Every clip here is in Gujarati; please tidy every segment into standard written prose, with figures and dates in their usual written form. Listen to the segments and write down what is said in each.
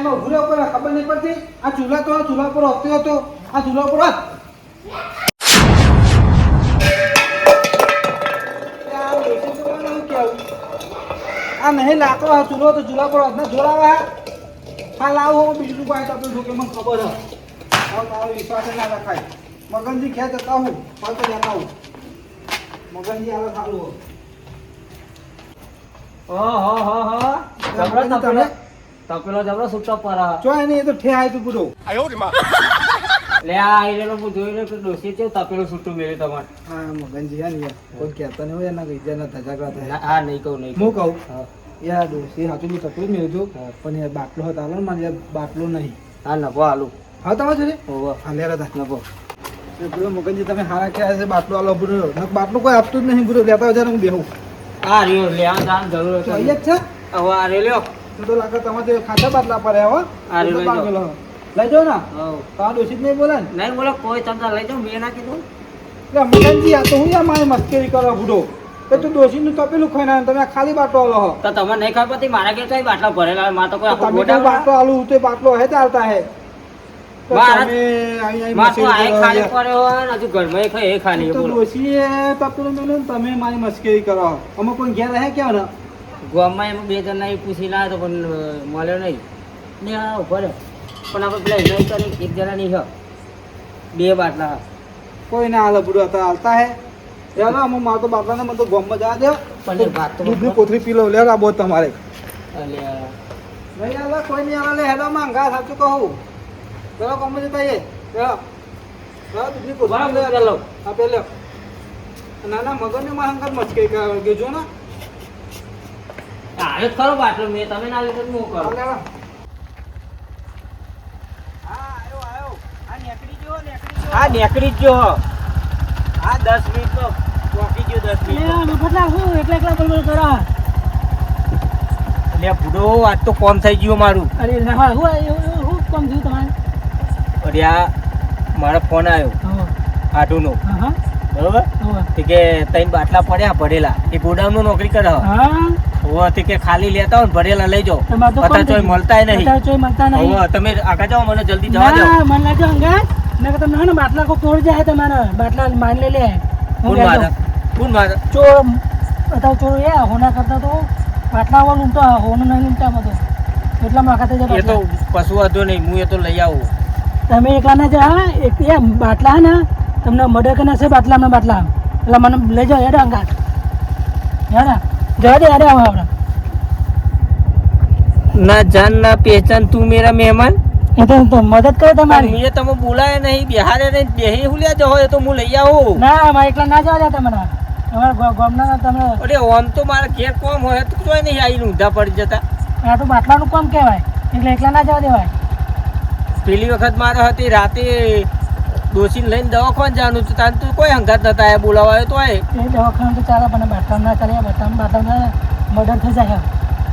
લાઈનમાં ઉભો રહ્યો કોઈ ખબર નહીં પડતી આ ચૂલા તો ચૂલા પર હપ્તો હતો આ ચૂલા પર આ નહીં લાતો આ ચૂલો તો ચૂલા પર ના જોડાવા હા લાવો બીજું કોઈ તો આપણે કે મને ખબર હ તારો વિશ્વાસ ના રખાય મગનજી ખેત કહું ફળ તો લેતા આવું મગનજી આવે સારું તપેલો જબરો છૂટો પર જો એને એ તો ઠે આય તું પૂરો લે આ આઈલેલો હું જોઈ રહ્યો કે ડોસી છે તપેલો છૂટું મેળ્યું તમારે હા મગનજી હા ને કોઈ કહેતા નહીં હોય એના કઈ ના ધજાગરા થાય હા નહીં કહું હું કહું યાર ડોસી સાચું બી તકલીફ મેળવ્યું પણ યાર બાટલો હતો હાલો ને મને બાટલો નહીં હા નભો આલુ હા તમારે જોડે ઓહો હા લેરા હતા નભો બોલો મગનજી તમે હારા ક્યાં છે બાટલો આલો બુરો બાટલો કોઈ આપતું જ નહીં બુરો લેતા હોય હું બેહું આ રહ્યો લેવા જાણ જરૂર તો અહીંયા જ છે હવે આ રહ્યો લ્યો તો લાગે તમારે ખાતા બાટલા પર હો આ લઈ જાઓ. લઈ જાઓ ને હવ તમારે ડોસી જ નહીં બોલે ને નહીં બોલો કોઈ ચમચા લઈ જાઉં મેં ના કીધું એટલે મગનજી આ તો હું યાર મારી મસ્કરી કરો બુડો તો તું ડોસીનું તપેલું ખાઈ ના તમે ખાલી બાટલો આલો હો તો તમને નહીં ખબર પડતી મારા કે કઈ બાટલા ભરેલા હોય? મારે તો કોઈ આખો તમે ગોડાઉન બાટલો આલુ તો બાટલો હે ચાલતા હે તો મારા- તમે અહીં મારે તો આ મસ્કરી કરો ખાલી યાર. પડ્યો હોય ને હજુ ઘરમાં એ ખાલી તો બોલો ડોશીએ તપેલું મેલું ને તમે મારી મસ્કરી કરો અમે કોઈ ઘેર રહે કેમ ને ગામમાં એમ બે જણ પૂછી લાવ્યો તો પણ મળ્યો નહીં ને આ ઉભો રહ્યો પણ આપણે પેલા નહીં કરી એક જણાની હ બે બાટલા કોઈ ના હાલ બુડો હતા હાલતા હે યાર અમે મારો તો બાપરાને મને તો ગોમમાં જવા દો પણ ભાત તો દૂધની કોથળી પી લો લે આ બહુ તમારે અલ્યા નહીં હાલ કોઈ નહીં હાલ હેડો માંગા સાચું કહું ચલો ગોમમાં જતા એ દૂધની કોથળી લે ચાલો હા પેલો ના ના મગનને મારા હંગાત મસ્કરી કરે જો ને આવ્યો જ ખરો બાટલો મેં તમે ના લીધો તો હું હાલ કરું લેવા. હા આવ્યો આવ્યો આ નેકડી ગયો હા નીકળી જ ગયો હા 10 મિનિટ તો પહોંચી ગયો 10 મિનિટ લે બુડો આજ તો કોમ થઈ ગયું મારું અરે આ મારો ફોન આવ્યો આઢુનો બરોબર તે કે ત્રણ બાટલા પડ્યા ભરેલા એ ગોડાઉન નું નોકરી કરે હોવા તે કે ખાલી લેતા હોય ને ભરેલા લઈ જાઓ પતા ચોય મળતાય નહીં હોવા તમે આગળ જાઓ મને જલ્દી જવા દો બાટલા કો તોડ જાય તમારા બાટલા માન લે લે કોણ મારે ચોર બતાવ ચોર એ હોના કરતા તો બાટલા વાળું તો હોનું નહીં ઉમટા બધો એટલા માં ખાતે એ તો પશુ હતો નહીં હું એ તો લઈ આવું તમે એકલા ના જા એક એ બાટલા ને તમને મર્ડર કરના છે બાટલા બાટલા એટલે મને લઈ જાઓ યાર અંગાત યાર જવા દે યાર આવો આપણે ના જાન ના પહેચાન તું મેરા મહેમાન એ તો મદદ કરે તમારી મેં તમે બોલાય નહીં બિહારે નહીં બેહી હુલ્યા જો હોય તો હું લઈ આવું ના મારે એકલા ના જવા દે તમને તમારા ગામના તમે અરે ઓમ તો મારા ઘેર કોમ હોય તો કોઈ નહીં આવીને ઊંધા પડી જતા આ તો બાટલાનું કામ કહેવાય એટલે એકલા ના જવા દેવાય પેલી વખત મારે હતી રાતે ડોસીને લઈને દવાખાને જવાનું હતું તાન તું કોઈ હંગાત નતા આયા બોલાવા આવ્યો તો આય એ દવાખાનું તો ચાલે પણ બાટલા ના કરે બાટલા મર્ડર થઈ જાય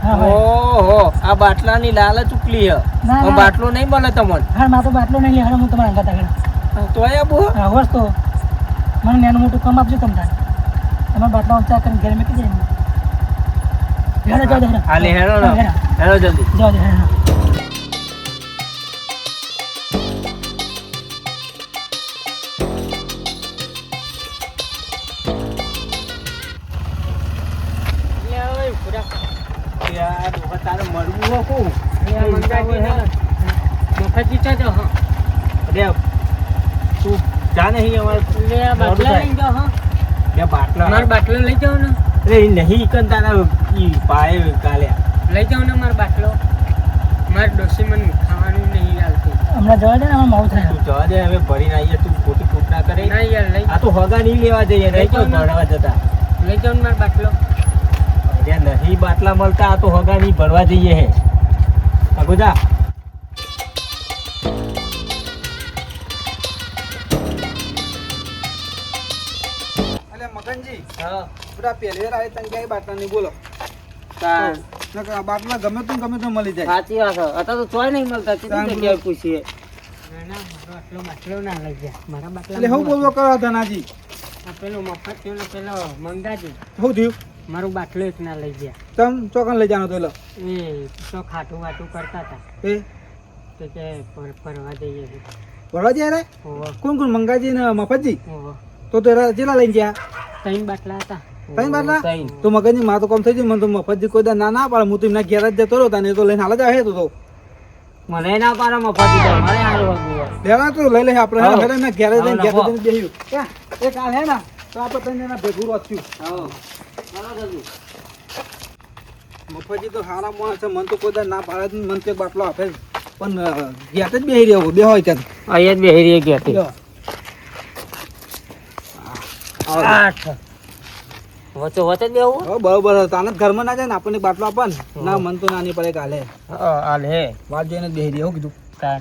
હા ભાઈ ઓહો આ બાટલાની લાલચ ઉકલી હ ના, ના. બાટલો નહીં મળે તમને હા મારે તો બાટલો નહીં લે હું તમારા અંગાત આગળ તો આયા બહુ હા હોશ તો મને નાનું મોટું કામ આપજો તમને તમારા બાટલા ઊંચા કરીને ઘરે મૂકી જાય હેડો જાઓ હેડો હાલે હેરો ને હેરો જલ્દી જાઓ હેડો યાર વખત તારે મળવું હો કો મફત જીતો જો હા અરે તું જા નહીં અમારે બાટલા લઈ જાઓ હા બે બાટલા મારા બાટલો લઈ જાઓ ને અરે નહીં કન તારા ઈ પાય કાલ્યા લઈ જાઓ ને મારો બાટલો મારે ડોસી મને ખાવાનું નહીં હાલતું હમણાં જવા દે ને અમારે માવું થાય તું જવા દે હવે ભરીને આવીએ તું ખોટી ખોટ ના કરે ના યાર લઈ આ તો હગા નહીં લેવા જઈએ નહીં તો ભરવા જતા લઈ જાઓ ને મારો બાટલો અરે નહીં બાટલા મળતા આ તો હગા નહીં ભરવા જઈએ હે અગુદા અલે મગનજી હા બધા પહેલી વાર આવે તને ક્યાંય બાટલા નહીં બોલો નકર બાટલા ગમે તો મળી જાય સાચી વાત છે અત્યારે તો ચોય નહીં મળતા કેટલી જગ્યાએ પૂછીએ ના મારો આટલો બાટલો ના લઈ જાય મારા બાટલા એટલે હું બોલવો કરો ધનાજી આ પેલો મફત થયો ને પેલો મંગાજી શું થયું મારું બાટલો એક ના લઈ ગયા તમ ચોકન લઈ જાનો તો લો એ તો ખાટું વાટું કરતા હતા એ તો કે ફરવા જઈએ છે. વડવા જાય રે ઓહો કોણ કોણ મંગાજી ને મફતજી ઓહો તો તેરા કેટલા લઈને ગયા 3 બાટલા હતા. ત્રણ બાટલા ત્રણ. તો મગજની માં તો કમ થઈ ગઈ મને તો મફતજી કોઈ દા ના ના પાડે હું તો એમના ઘેર જ જતો રહ્યો તને તો લઈને હાલ જ આવે તો મને ના પાડે મફતી તો મારે હારું હતું. લેવા તો લઈ લે આપણે હાલો. હેડે એમના ઘેર જઈને ઘેર હાલો, જઈને બેહ્યું એક હાલ હે ને તો આપણે તને એના ભેગું રોચ્યું આવો. ચાલો જલ્દી. મફતજી તો હારા માણસ છે મને તો કોઈ દા ના પાડે જ નહીં. મને તો એક બાટલો આપે જ. પણ ઘેર જ બેહી રહ્યો બે હોય ત્યાં અહીંયા જ બેહી રહી ગયા લ્યો. આઠ વચ્ચે વચ્ચે જ બેહવું હવે બરોબર તાને જ ઘરમાં ના જાય ને આપણને એક બાટલો આપે ને ના મન તો નાની પડે કાલે હાલ હે વાત જોઈને જ બેહી રહ્યો કીધું તાર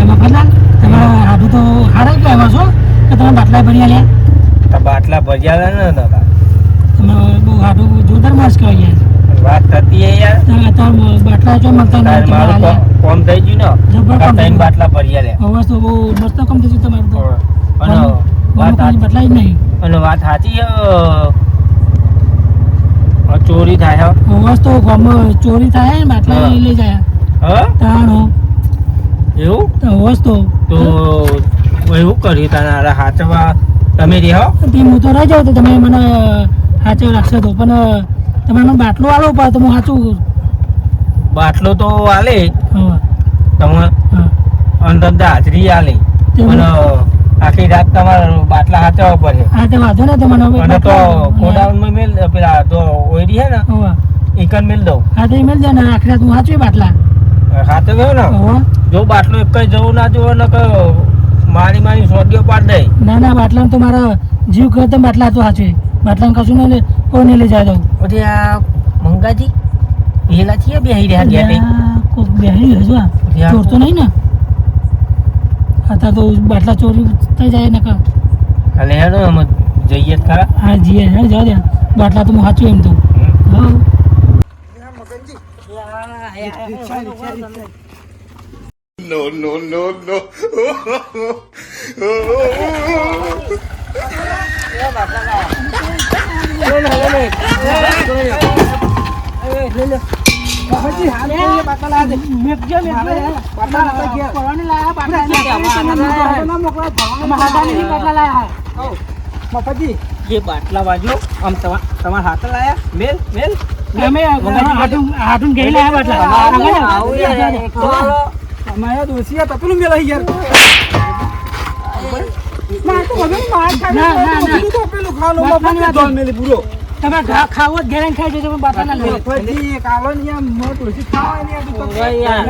મફતલાલ તમારા હાડુ તો હારા કે એમાં છો કે તમે બાટલા ભરી આલ્યા? તો બાટલા ભર્યા ને દાદા તમે બહુ હાડુ જોરદાર માણસ કહેવાય યાર. વાત થતી હે યાર તમે બાટલા જો મળતા તાર નહીં મારું તમારા કોમ થઈ ગયું ને જબર આ કામ ત્રણ થયું. બાટલા ભર્યા લે અવાજ તો બહુ મસ્ત કામ થયું તમારું તો. અને વાત સાચી- બાટલા જ નહીં. અને વાત સાચી હે, ચોરી થાય હે. અવાજ તો ગામમાં ચોરી થાય ને બાટલા હા. લઈ જાય હા તાણો એવું તો અવાજ તો તો એવું કર્યું તારા હાથમાં તમે રહ્યો તે હું તો રહી જાઉં તો તમે મને સાચો રાખશો તો પણ તમે મને બાટલો આલો પણ તો હું સાચું બાટલો તો આલે હા તમે હા અંદર હાજરી આલે તે પણ આખી રાત તમારે બાટલા હાચવા પડે હા તે વાંધો ને તો મને હવે અને તો બાટલો- ગોડાઉનમાં મેલ પેલા તો ઓયડી હે ને હોવે. ઈકન મેલ દઉં હા તો ઈમેલ દે ને આખી રાત હું સાચું બાટલા હાથે ગયો ને હોવે. જો બાટલો એક જ જવું ના જોવો ને કે મારી સોડિયો પાડ દે ના ના બાટલા તો મારા જીવ કહે તો બાટલા તો સાચું બાટલા કશું નહીં કોઈ નહીં લઈ જાય દઉં પછી આ મંગાજી પેલા છીએ બેહી રહ્યા ગયા તે. કોઈક બેહી હજુ આ ત્યાં ચોર તો નહીં ને અત્યારે તો બાટલા ચોરી થઈ જાય ને અને હેડો અમે જઈએ જ ખરા હા જીએ હે જાઓ દે બાટલા તો હું સાચું એમ તો હા મફતજી હાલ તો એ બાટલા લાવે છે. બાટલા આપણા ઘેર. બાટલા ના મોકલાય, ભણવાનું આવો. મફતજી એ બાટલા બાજુ આમ તમારા હાથ લાયા મેલ મેલ હાટું ગઈ લાયા બાટલા અમારા દોશી હતા પેલું મેલાઈ યાર માર તો વગર માર ખાય ના, ના, ના. બધું તો પેલું ખાવાનું બાટલાની મફત વાત દોન મેલી પૂરો તમે ખાવો જ ઘેર ખાઈ જજો પણ બાટલા ના લે મફતજી કાલો ને યાર મોર દોશી ખાવાય ને યાર તું તો. ઓય યાર.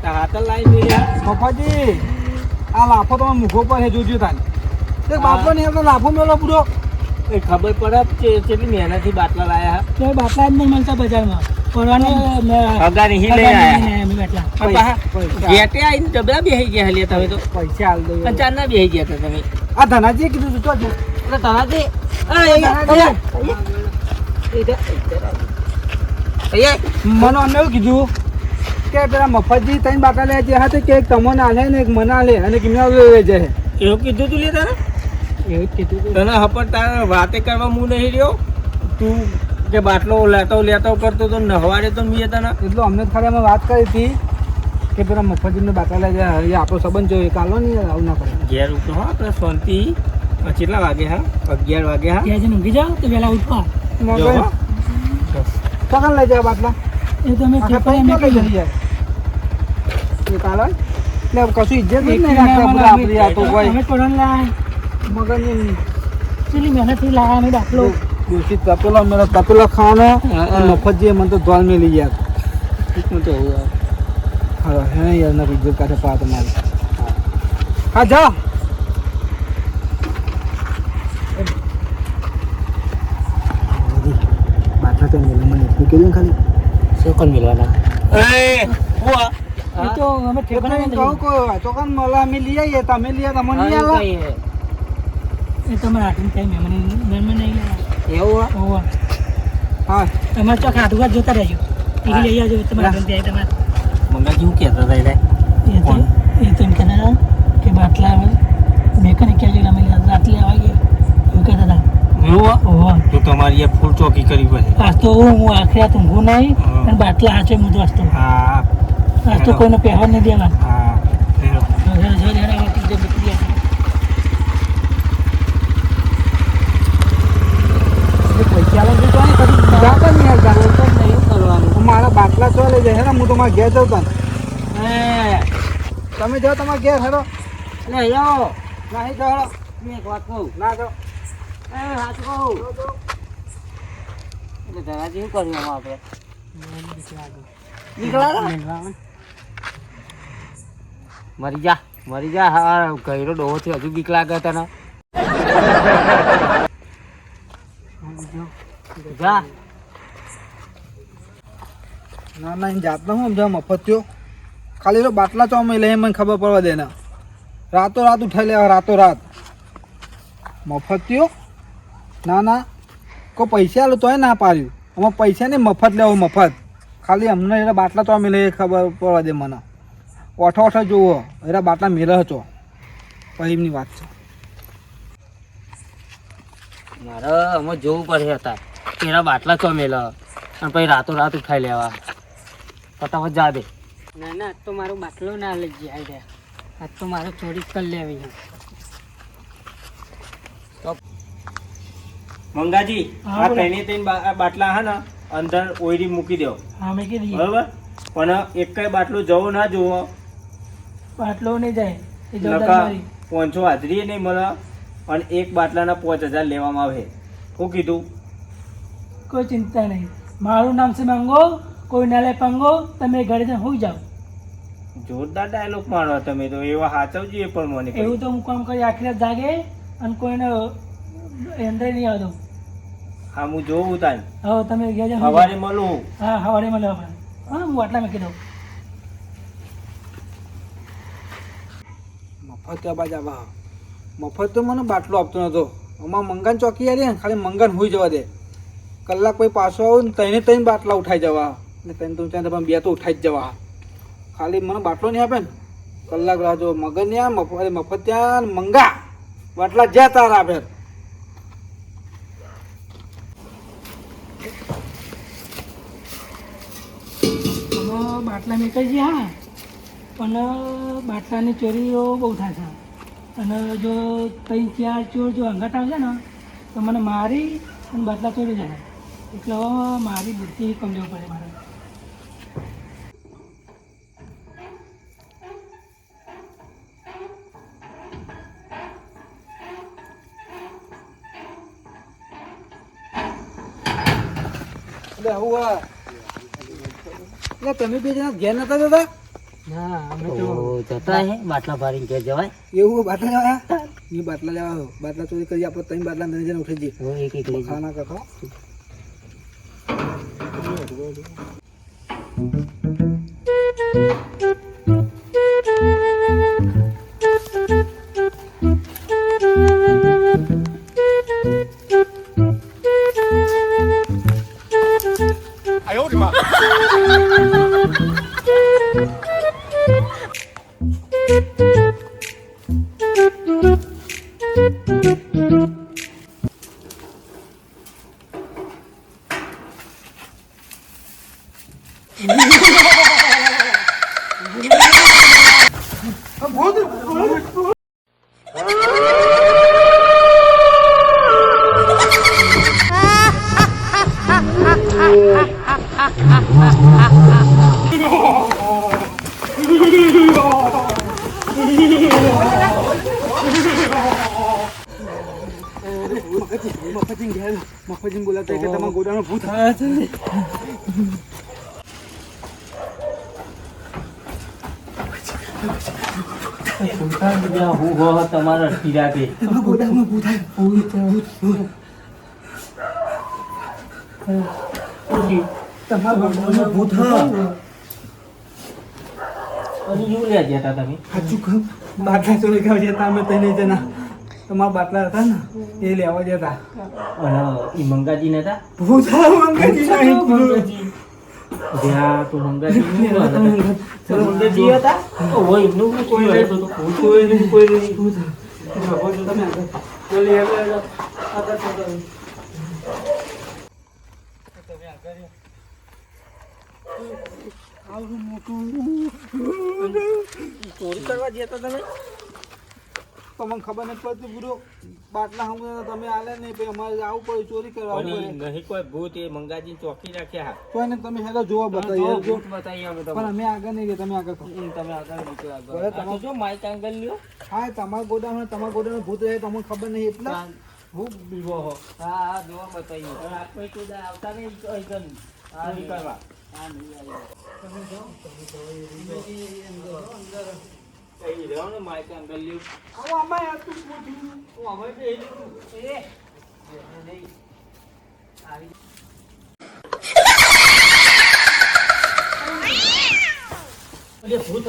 હાથ લાવી દે મફતજી આ લાફો તમારા મુખો પર હે જોજો તાન તે બાપલો ને આપણે લાફો મેલો પૂરો એ ખબર પડે કે કેટલી મહેનતથી બાટલા લાયા તો એ બાટલા જ નહીં મળતા બજારમાં પરવાની હગા નહીં લઈ આયા બાટલા પણ પાછા ગેટે આવીને ડબલા બેસી ગયા હલે તમે તો પૈસા હાલ દો અને ચારના બેસી ગયા હતા તમે આ ધનાજી કીધું તું તો જ. એટલે તને મને અમને એવું કીધું કે પેલા મફતજી ત્રણ બાટા લે જે હતા કે એક તમને આલે ને એક મને આલે અને કિમ્યા જાય એવું કીધું તું લે તારે એવું જ કીધું તું. તને હપર તારે વાતે કરવા હું નહીં રહ્યો તું કે બાટલો લેતો કરતો તો નહવાડે તો મેં તને એટલે અમને જ ખાલી અમે વાત કરી હતી કે પેલા મફતજીને બાટા લે જાય એ આપણો સંબંધ જોઈએ કાલો નહીં યાર, આવું ના કરે ઘેર ઉઠો હા આપણે શાંતિ કેટલા વાગે હા 11 વાગે હા ત્યાં જઈને ઊંઘી જાઓ તો વહેલા ઉઠવા જો હો. પકડ લઈ જાય બાટલા એ તો અમે આખા ઠેકાણે પૈકી મેં લઈ જાય એ કાલો એટલે કશું ઇજ્જત જ નહીં રાખતા બધા આપણી આ તો કોઈ અમે ટોળણ લાય મગજની ચેલી મહેનતથી લાયા અમે બાટલો દોષિત તપેલો મેળો તપેલો ખાવાનો અને મફતજી મને તો ધોલ મેલી યાર હા હે યાર ના ઇજ્જત કાઢે પા તમારે હા જા બાટલા તો મેલું મને એટલું કર્યું ને ખાલી શું કોણ મિલવાના એ તો અમે ઠેકાણે કહું કહું ચોકન મળે અમે લઈ આવીએ તમે લઈ આવ્યા તમને નહીં આલો એ તમારા હાથમાં કઈ મહેમાન નહીં લાયા એવું હોવા હા તમારે ચોક હાથું જોતા રહેજો એ લઈ આવજો તમારા હાથમાં ત્યાં તમારે મંગા જેવું કહેતા હતા એટલે એ તો એમ કહેતા કે બાટલા મેં કને ક્યાં અમે રાત્રે આવી ગયા એવું કહેતા હતા એવું ઓહો તો તમારી એ ફૂલ ચોકી કરી પડે. આજ તો હું આખી રાત ઊંઘું નહીં હા. અને બાટલા હાચે મું દોસ્તો હા આજ તો કોઈને પહેવા નહીં દેવા હા હેલો. પૈસા લાગે તો અહીં કદી જાતા નહીં યાર જાતા. નહીં કરવાનું મારા બાટલા ચો લઈ જાય હે ને હું તમારા ઘેર જાઉં તને. હે તમે જાઓ તમારા ઘેર હેરો. લે યો નહીં જાઓ હેરો. મેં એક વાત કહું ના જાઓ. એ સાચું કહું એટલે ધરાજી શું કર્યું આમાં આપણે મરી જા હા ગયરો ડોહો થી હજુ બીક લાગે તને. જા ના ના એને જાતનો હું સમજાવ મફત થયો. ખાલી તો બાટલા ચો અમે લઈએ મને ખબર પડવા દે ને. રાતો રાત ઉઠાઈ લેવા રાતો રાત મફત થયો. ના ના કોઈ પૈસા આલો તોય ના પાડ્યું. અમે પૈસા નહીં મફત લેવો મફત. ખાલી અમને એના બાટલા તો અમે લઈએ ખબર પડવા દે મને. ઓઠો જુઓ એના બાટલા મેળે હતો પછી એમની વાત છે. મારે અમે જોવું પડે હતા તેરા બાટલા ચો મેલ અને પછી રાતો રાત ઉઠાઈ લેવા. ફટાફટ જા દે. ના ના આજ તો મારો બાટલો ના લઈ જાય રે આજ તો મારે ચોરી કરી લેવી છે મંગાજી હા, આ બોલો. ત્રણે બાટલા હા ને અંદર ઓયરી મૂકી દો હા મેં કીધી બરોબર. પણ એક કઈ બાટલો જવો ના જોવો બાટલો નહીં જાય એ નકા જવાબદારી 500 હાજરી નહીં મળે અને એક બાટલાના 5000 લેવામાં આવે. શું કીધું? કોઈ ચિંતા નહીં મારું નામ છે મંગો કોઈ ના લે પંગો તમે ઘરે જઈને હોઈ જાઓ જોરદાર ડાયલોગ મારો તમે તો. એવા સાચવજો એ પણ મને એવું તો હું કામ કરી આખી રાત જાગે અને કોઈને અંદર નહીં આવતો હા હું જોઉં તાન હવે તમે ઘેર જઈને હોઈ સવારે જાઓ. મળું. હા સવારે મળે આપણે હા હું આટલા મૂકી દઉં મફત ત્યાં બાજુ આવા મફત તો મને બાટલો આપતો નતો. આમાં મંગાન ચોકી આવી ને ખાલી મંગાન હોઈ જવા દે. કલાક પછી પાછો આવું ને ત્રણ બાટલા ઉઠાઈ જવા ને ત્રણ ત્રણ ચાર બે તો ઉઠાઈ જ જવા. ખાલી મને બાટલો નહીં આપે ને કલાક રાહ જો મગજ નહીં આવે મફત ત્યાં મંગા બાટલા જ્યાં તારા આપે. આમાં બાટલા મેકાઈ છે હા પણ બાટલાની ચોરીઓ બહુ થાય છે અને જો 3-4 ચોર જો અંગાટ આવશે ને તો મને મારી અને બાટલા ચોરી જાય એટલે હવે મારી બુદ્ધિ કમજોર પડે મારે એટલે આવું હા એટલે તમે બે જણા ઘેર નતા જતા ના અમે જતા હે બાટલા ભરીને ઘેર જવાય. એવું બાટલા લેવા એ બાટલા લેવા બાટલા ચોરી કરી આપણે ત્રણ બાટલા ત્રણ જણા ઉઠી જઈએ એક એક લઈ ખાના કખો મફતજી બોલાતા કે તમારા ગોડાનો ભૂત આવ્યા છે ને હું હો તમારા હીરાબે. તમારા ગોડામાં ભૂત આવ્યું તમારા ગોડામાં ભૂત આવ્યું અને શું લે જતા તમે? સાચું કહું બાટલા ચોરી કરવા જતા અમે તને જણા તમારા બાટલા હતા ને એ લેવા જતા અને ઈ મંગાજી નતા? ભૂત મંગાજી નહીં ત્યાં તો મંગાજી નહીં. મંગાજી હતા? ઓહો, એમનું શું થયું? કોઈ નહીં તમે આગળ બોલી આગળ આગળ તો તમે. આવડું મોટું ચોરી કરવા ગયા હતા તમે? તમને ખબર નથી પડતી બુરો બાટલા હમ તમે આલે નહીં પછી અમારે આવું પડે ચોરી કરવા આવું પણ પડે. નહીં કોઈ ભૂત એ મંગાજી ચોકી રાખ્યા. તો એને તમે હેલો જોવા બતાવી જો જો. ભૂત બતાવી અમે પણ તમને. અમે આગળ નહીં ગયા તમે આગળ થો. તમે આગળ નીકળો આગળ. હવે આ તો જો માઈક આંગલ લ્યો. હા તમારા ગોડામાં ભૂત રહે તમને ખબર નહીં એટલે હું બીવો હો. હા હા જોવા બતાવીએ. હવે આ કોઈ કોઈ દાડે આવતા નહીં અહીં ચોરી કરવા. હા નહીં આવ્યો. અહીં રહ્યો ને માઈક આંગલ લ્યો. આવો આમાં યાર તું પૂછ્યું. હું હવે તો એ જ એ નહીં. આવી અરે ભૂત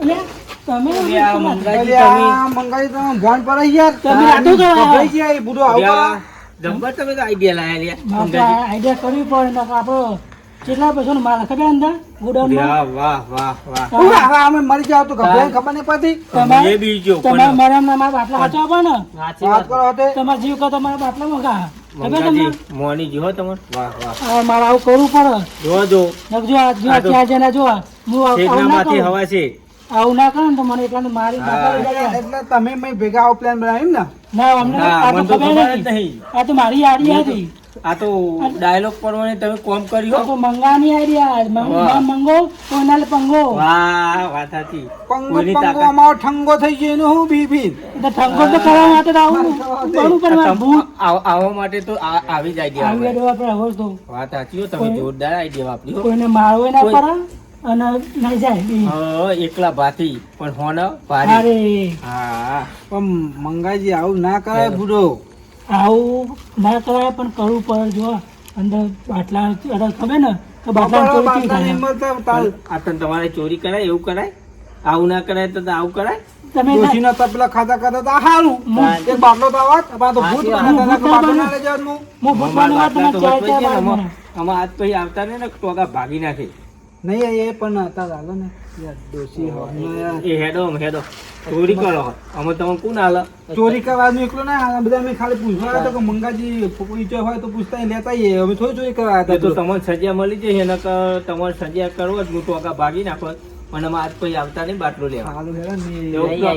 અલ્યા તમે અલ્યા, મંગાજી અલ્યા, મંગાઈ તમે ભોન પર આવી યાર. તમે રાતો કરો. ગભરાઈ ગયા એ બુડો આવું અલ્યા, કરે. જબ્બર તમે તો આઈડિયા લાયા લ્યા. આપણે મંગાજી. આઈડિયા કરવી પડે ને આપણો કેટલા પૈસાનો માલ ખબર અંદર ગોડાઉનમાં અલ્યા, વાહ વાહ વાહ. હવે અમે મરી જાવ તો ગભરાઈને ખબર નહીં પડતી. તમે બીજો તમારા મરણના મારા બાટલા સાચવા પડે ને સાચી વાત વાત. કરો હતે. તમારા જીવ કરતા મારા બાટલા મંગા ખબર મંગાજી, તમને મોની જીવો તમને. વાહ વાહ. આ મારે આવું કરવું પડે જો જો જો આ જો આ તો ચાર જણા જો હું આવું ના શેઠનામાંથી કરું હવા છે. આવું ના કરું ને તો મને એટલા મારી હા. બાટલા લઈ જાય. એટલે તમે મેં ભેગા આવો પ્લાન બનાવ્યો ને. ના અમને ના, આ તો મને તો ખબર ખબર જ નથી નહીં. આ તો મારી આઈડિયા હતી આ તો ડાયલોગ પ્રમાણે તમે કોમ આ કર્યો. તો મંગાની આઈડિયા વાહ. મંગો કોઈના લે પંગો વાહ વાત સાચી. પંગો કોઈની પંગો તાકાત. અમારો ઠંગો થઈ ગયો એનું હું બી બી. તો ઠંગો તો કરવા માટે તો આવું કરવું પડે મારે ભૂત આવવા માટે તો આવી જાય idea આવી આપણે. આઈડિયા આપણે હવે તો વાત સાચી હો, તમે જોરદાર આઈડિયા વાપરી હો. કોઈને મારવો ના કોઈ- પડે અને નહીં જાય બી. હા, એકલા ભાથી પણ હોન ભારી. અરે હા પણ મંગાજી આવું ના કરે બુડો. આવું ના કરાય પણ કરવું પડે જો અંદર બાટલા અરે ખબર ને તો બાટલા બપોરે ચોરી બાટલા નહીં થાય. મળતા તાર. આ તને તમારે ચોરી કરાય એવું કરાય? આવું ના કરાય તો આવું કરાય? તમે ડોશીના તપલા ખાતા ખાતા તો હારું. એક બાટલો તો આવત. આ તો ભૂત સાચી બનાવતા વાત. હતા કે બાટલો ના લઈ જવાનું. હું ભૂતવાની વાત તમે ચાર ચાર વાર મને. આમાં આજ પછી આવતા ને ટોકા ભાગી નાખે. નહીં એ પણ હતા હાલો ને યાર ડોશી હમણાં યાર. એ હેડો ચોરી કરો. અમે તમે કોણ હાલ? ચોરી કરવાનું એકલો ના આ બધા અમે ખાલી પૂછવા આવ્યા હતા કે મંગાજી ઈચ્છા હોય તો પૂછતા ય લેતા આવીએ. અમે થોડી ચોરી કરવા એ તો આવ્યા હતા. તમને સજા મળી જશે એને તમારે સજા કરવો જ હું ટોકા ભાગી નાખો પણ અમે આજ પછી આવતા નહીં બાટલો લેવા. હાલો હેરા ને. એવું કરો.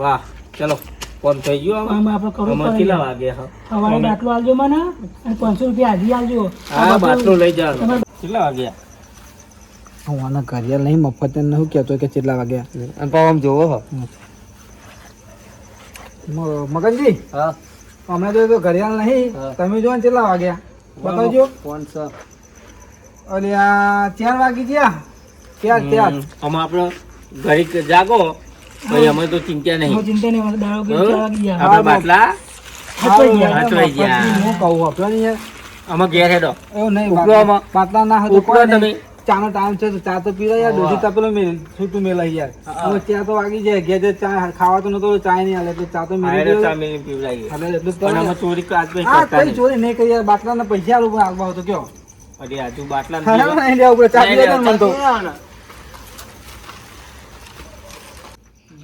વાહ ચલો કોમ થઈ ગયો આમાં. આમાં આપણે કરવું આમાં પડે. કેટલા વાગ્યા સવારે બાટલો આલજો મને અને 500 રૂપિયા હાજી આલજો. હા બાટલો લઈ જાવ. તમારે- કેટલા વાગ્યા? હું આના ઘરિયાળ નહીં મફત એને શું કહેતો કે કેટલા વાગ્યા. અને પાછો આમ જોવો હો. મગનજી હા હમણાં તો ઘરિયાળ નહીં. હા. તમે જો ને કેટલા વાગ્યા બતાવજો. ફોન છે. અરે આ 4 વાગી ગયા. ચાર આમાં આપણો ઘડીક જાગો પછી અમે તો ચિંતા નહીં. હું ચિંતા નહીં મને દાડો કે બરાબર? ચાર વાગી ગયા. આપણે બાટલા હાચવાઈ ગયા. હાચવાઈ ગયા. હું કહું આપણો ને યાર આમાં ઘેર હેડો. એવું નહીં ઉપલો આમાં. પાટલા ના હોય તો ઉપલો કોઈ તમે. નહીં. ચાનો ટાઈમ છે તો ચા તો પીવા યાર. હા. દોઢી તપેલો મેલ છૂટું મેલાય યાર. હા. હવે ચા તો વાગી જાય. ઘેર જે ચા ખાવા તો નતો ચા નહીં હાલે એટલે ચા તો મેલી હારે દેવો. ચા મેલીને પીવડાવીએ. હાલે એટલું જ પણ કરો. આમાં ચોરી આજ પછી હા કરતા કઈ નહીં. ચોરી નહીં કરી યાર. બાટલાના પૈસા આલું આગવા હોય તો કયો. અરે આજુ બાટલા હા, નહીં લેવા પડે. ચા પીવા દો ને મને તો.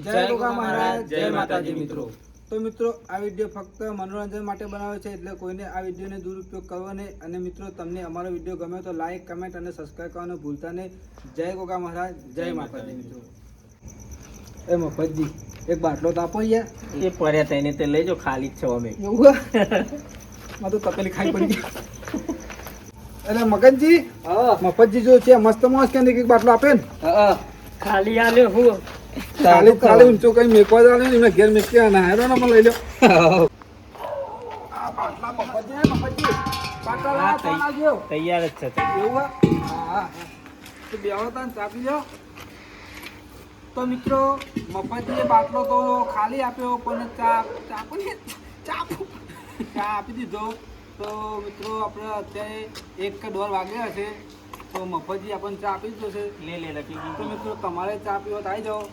જય ગોગા મહારાજ, જય માતાજી મિત્રો. તો મિત્રો આ વિડીયો ફક્ત મનોરંજન માટે બનાવ્યો છે એટલે કોઈને આ વિડીયોને દુરુપયોગ કરવો નહીં. અને મિત્રો તમને અમારો વિડીયો ગમે તો લાઈક કમેન્ટ અને સબસ્ક્રાઈબ કરવાનું ભૂલતા નહીં. જય ગોગા મહારાજ, જય માતાજી મિત્રો. એ મફતજી એક બાટલો તો આપો યાર. એ પડ્યા થઈને તે લઈ જાઓ, ખાલી જ છો અમે. એવું માં તો તપેલી ખાઈ પડી ગઈ. એટલે મગનજી મફતજી જો છે મસ્ત મસ્ત કે એક બાટલો આપે ને ખાલી આલ્યો હું ચાલી ચાલી ઊંચો કઈ મેકવા જાણે ને એમને ઘેર મેકી આના હેરો ને મને લઈ લો. આ બાટલા મફતજી હે, મફતજી. બાટલા લાવો, ચા લાવજો. તૈયાર જ છે. એવું હે? હા. તો બેહો તાન ચા પી લો. તો મિત્રો મફતજીએ બાટલો તો ખાલી આપ્યો પણ ચા આપી દીધો. તો મિત્રો આપણે અત્યારે 1 કે 1.5 વાગ્યા હશે તો મફતજી આપણને ચા આપી દીધો છે. લે લખી તો મિત્રો તમારે ચા પીવો તો આવી જાઓ.